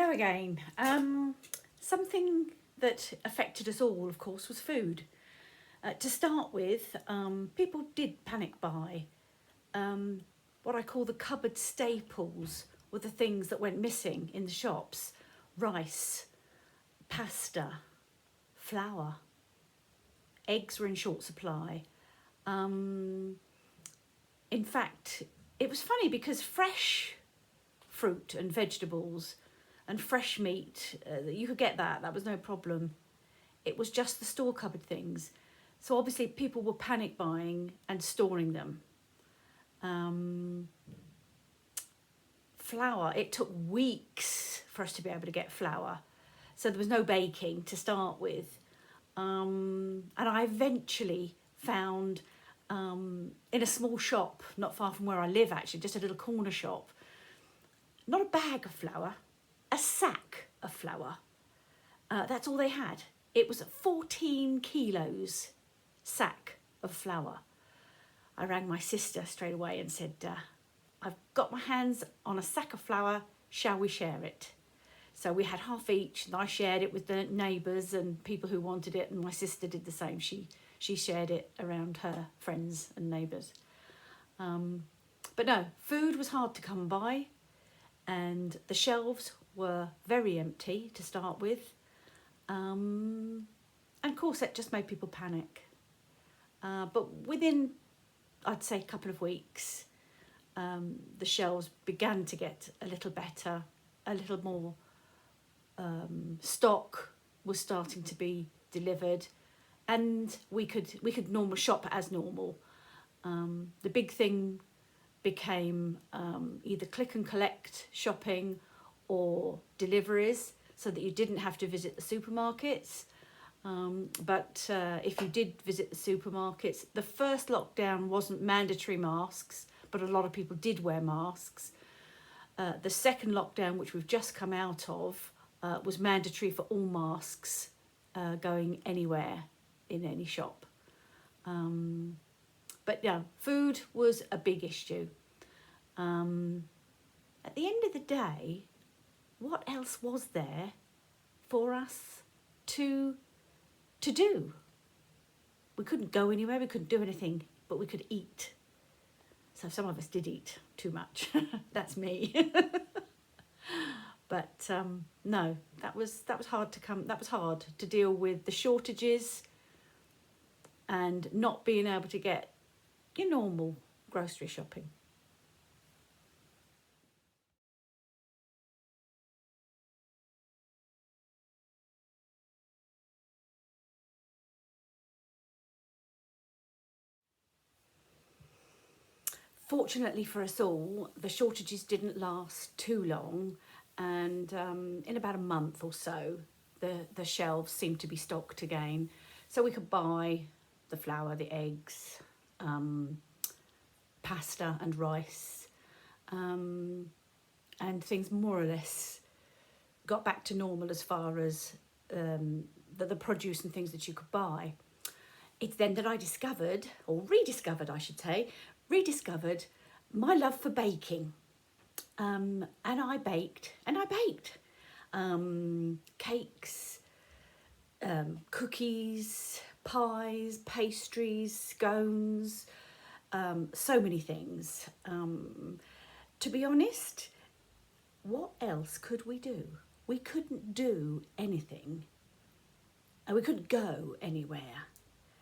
Hello again. Something that affected us all, of course, was food. To start with, people did panic buy. What I call the cupboard staples were the things that went missing in the shops. Rice, pasta, flour, eggs were in short supply. In fact, it was funny because fresh fruit and vegetables and fresh meat, you could get that was no problem. It was just the store cupboard things. So obviously people were panic buying and storing them. Flour, it took weeks for us to be able to get flour. So there was no baking to start with. And I eventually found in a small shop, not far from where I live actually, just a little corner shop, not a bag of flour, a sack of flour. That's all they had. It was a 14 kilos sack of flour. I rang my sister straight away and said, I've got my hands on a sack of flour, shall we share it? So we had half each and I shared it with the neighbours and people who wanted it, and my sister did the same. She shared it around her friends and neighbours. But no, food was hard to come by and the shelves were very empty to start with. And of course that just made people panic. But within, I'd say, a couple of weeks, the shelves began to get a little better, a little more stock was starting to be delivered, and we could normal shop as normal. The big thing became either click and collect shopping or deliveries, so that you didn't have to visit the supermarkets. But if you did visit the supermarkets, the first lockdown wasn't mandatory masks, but a lot of people did wear masks. The second lockdown, which we've just come out of, was mandatory for all masks going anywhere in any shop. But yeah, food was a big issue. At the end of the day, what else was there for us to do? We couldn't go anywhere, we couldn't do anything, but we could eat. So some of us did eat too much. That's me. But no, that was hard to deal with the shortages and not being able to get your normal grocery shopping. Fortunately for us all, the shortages didn't last too long, and in about a month or so, the shelves seemed to be stocked again. So we could buy the flour, the eggs, pasta and rice, and things more or less got back to normal as far as the produce and things that you could buy. It's then that I discovered, or rediscovered I should say, my love for baking. And I baked cakes, cookies, pies, pastries, scones, so many things. To be honest, what else could we do? We couldn't do anything, and we couldn't go anywhere.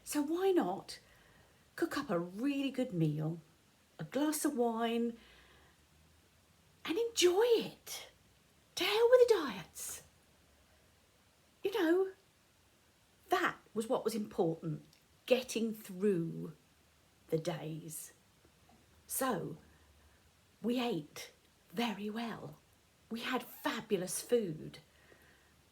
So why not cook up a really good meal, a glass of wine, and enjoy it? To hell with the diets. You know, that was what was important, getting through the days. So we ate very well. We had fabulous food.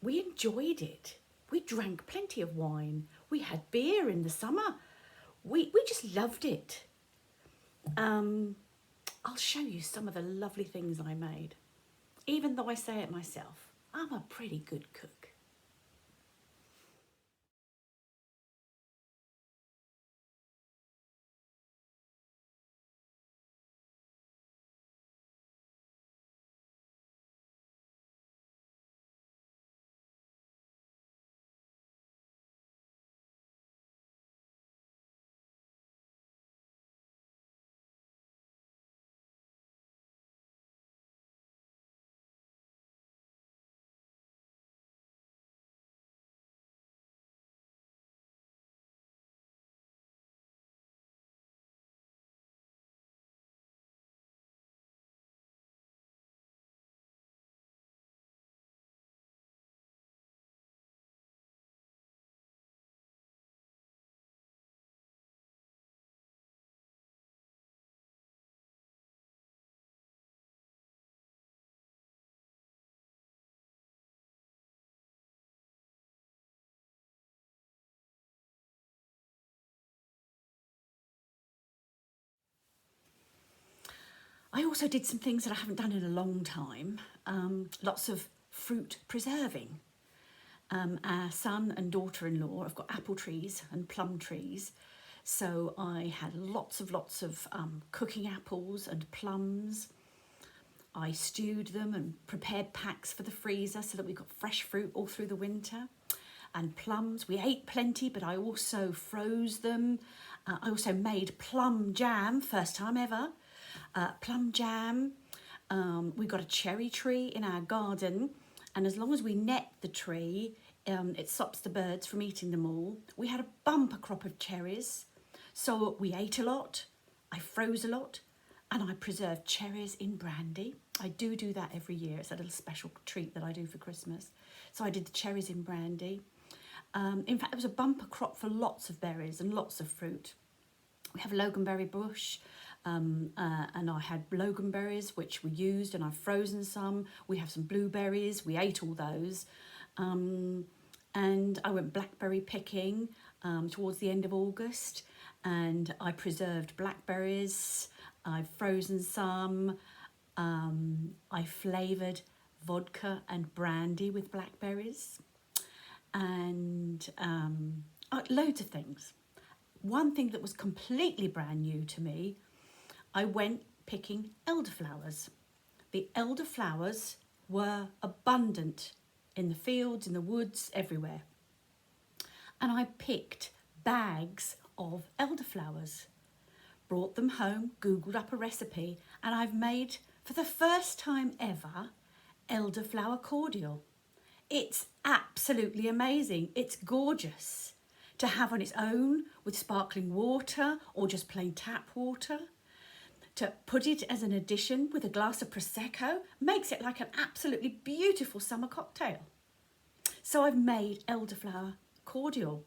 We enjoyed it. We drank plenty of wine. We had beer in the summer. We just loved it. I'll show you some of the lovely things I made. Even though I say it myself, I'm a pretty good cook. I also did some things that I haven't done in a long time. Lots of fruit preserving. Our son and daughter-in-law have got apple trees and plum trees. So I had lots of cooking apples and plums. I stewed them and prepared packs for the freezer so that we got fresh fruit all through the winter. And plums, we ate plenty, but I also froze them. I also made plum jam, first time ever. Plum jam. We got a cherry tree in our garden, and as long as we net the tree, it stops the birds from eating them all. We had a bumper crop of cherries, so we ate a lot. I froze a lot, and I preserved cherries in brandy. I do that every year. It's a little special treat that I do for Christmas. So I did the cherries in brandy. In fact, there was a bumper crop for lots of berries and lots of fruit. We have a loganberry bush, and I had loganberries, which we used, and I've frozen some. We have some blueberries. We ate all those. And I went blackberry picking towards the end of August, and I preserved blackberries. I've frozen some. I flavoured vodka and brandy with blackberries, and loads of things. One thing that was completely brand new to me, I went picking elderflowers. The elderflowers were abundant in the fields, in the woods, everywhere. And I picked bags of elderflowers, brought them home, Googled up a recipe, and I've made, for the first time ever, elderflower cordial. It's absolutely amazing. It's gorgeous to have on its own with sparkling water or just plain tap water. To put it as an addition with a glass of Prosecco makes it like an absolutely beautiful summer cocktail. So I've made elderflower cordial,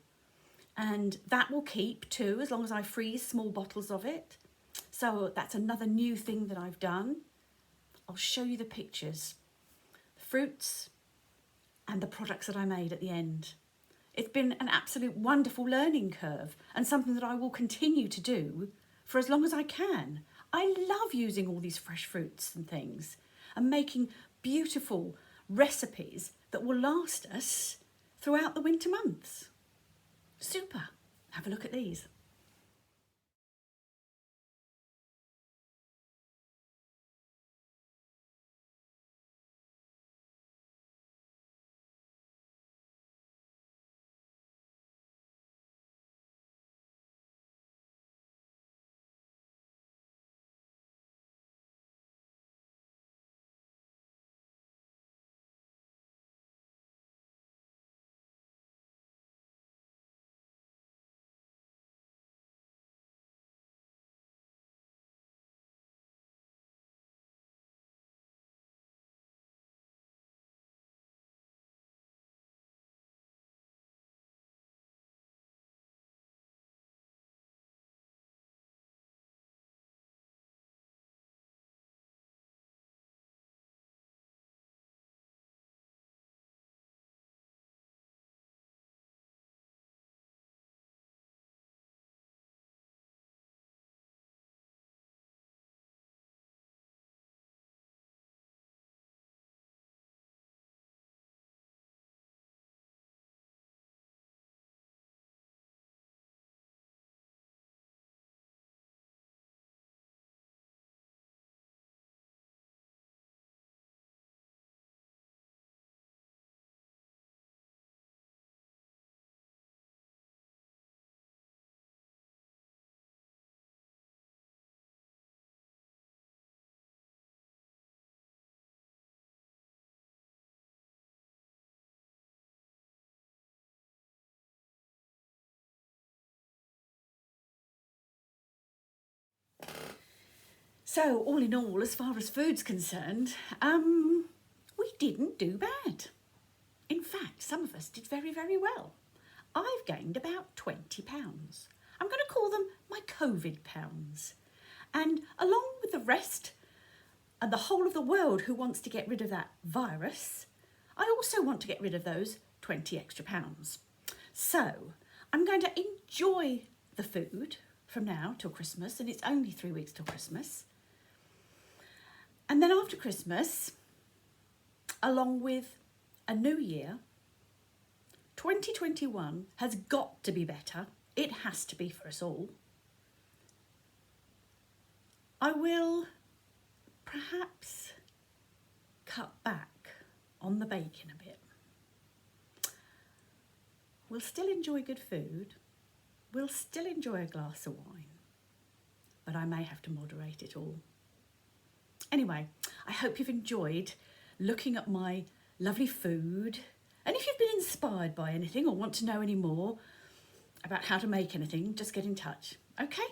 and that will keep too as long as I freeze small bottles of it. So that's another new thing that I've done. I'll show you the pictures, the fruits and the products that I made at the end. It's been an absolute wonderful learning curve and something that I will continue to do for as long as I can. I love using all these fresh fruits and things and making beautiful recipes that will last us throughout the winter months. Super. Have a look at these. So all in all, as far as food's concerned, we didn't do bad. In fact, some of us did very, very well. I've gained about 20 pounds. I'm going to call them my COVID pounds. And along with the rest and the whole of the world who wants to get rid of that virus, I also want to get rid of those 20 extra pounds. So I'm going to enjoy the food from now till Christmas, and it's only 3 weeks till Christmas. And then after Christmas, along with a new year, 2021 has got to be better. It has to be for us all. I will perhaps cut back on the baking a bit. We'll still enjoy good food. We'll still enjoy a glass of wine. But I may have to moderate it all. Anyway, I hope you've enjoyed looking at my lovely food. And if you've been inspired by anything or want to know any more about how to make anything, just get in touch. Okay?